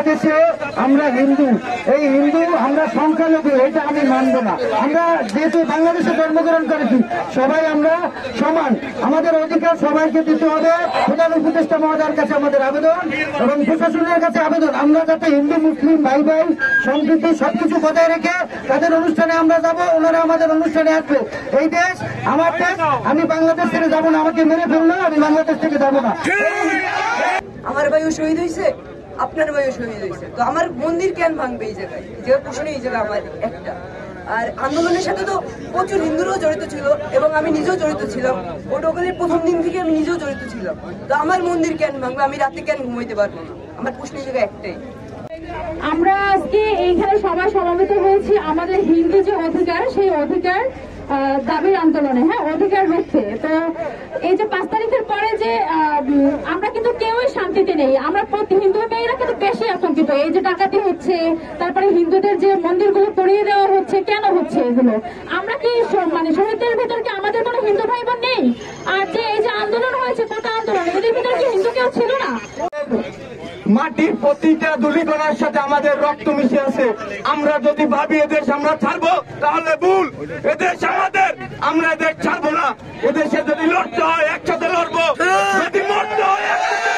বাংলাদেশে আমরা হিন্দু, এই হিন্দু আমরা সংখ্যালঘু, এটা আমি মানব না। আমরা যেহেতু বাংলাদেশে জন্মগ্রহণ করেছি, সবাই আমরা সমান, আমাদের অধিকার সবাইকে দিতে হবে। প্রধান উপদেষ্টা মহোদয়ের কাছে আমাদের আবেদন এবং প্রশাসনের কাছে আবেদন, আমরা যাতে হিন্দু মুসলিম ভাই ভাই সম্প্রীতি সবকিছু বজায় রেখে তাদের অনুষ্ঠানে আমরা যাব, ওনারা আমাদের অনুষ্ঠানে আসবে। এই দেশ আমার দেশ, আমি বাংলাদেশ থেকে যাবো না, আমাকে মেরে ফেললো, আমি বাংলাদেশ থেকে যাবো না। আমার ভাইও শহীদ হয়েছে, আপনার ভাইও শহীদ হয়েছে, তো আমার মন্দির কেন ভাঙবে এই জায়গায়? যে প্রশ্ন এই জায়গায় আমার একটা। আর আন্দোলনের সাথে তো প্রচুর হিন্দুরাও জড়িত ছিল এবং আমি নিজেও জড়িত ছিলাম। প্রোটোকলের প্রথম দিন থেকে আমি নিজেও জড়িত ছিলাম। তো আমার মন্দির কেন ভাঙবে? আমি রাতে কেন ঘুমাইতে পারবো না? আমার প্রশ্ন এই জায়গায় একটাই। আমরা আজকে এইখানে সবাই সমবেত হয়েছি আমাদের হিন্দু যে অধিকার, সেই অধিকার দাবির আন্দোলনে, হ্যাঁ, অধিকার রক্ষে। তো এই যে 5 তারিখের পরে যে আমরা কিন্তু কেউই শান্তিতে নেই, আমরা প্রতি হিন্দু মেয়েরা কিন্তু বেশি আতঙ্কিত। এই যে ডাকাতি হচ্ছে, তারপরে হিন্দুদের যে মন্দিরগুলো পড়িয়ে দেওয়া হচ্ছে, কেন হচ্ছে এগুলো? আমরা কি মানে শহীদদের ভিতর কি আমাদের কোনো হিন্দু ভাই বোন নেই? আর যে এই যে আন্দোলন হয়েছে, কোটা আন্দোলন, এদের ভিতরে কি হিন্দু কেউ ছিল না? মাটির প্রতিটা ধূলিকণার সাথে আমাদের রক্ত মিশে আছে। আমরা যদি ভাবি এদেশ আমরা ছাড়বো, তাহলে ভুল। এদেশ আমাদের, আমরা এদেশ ছাড়বো না। এদেশে যদি লড়তে হয় একসাথে লড়বো, যদি মরতে হয় একসাথে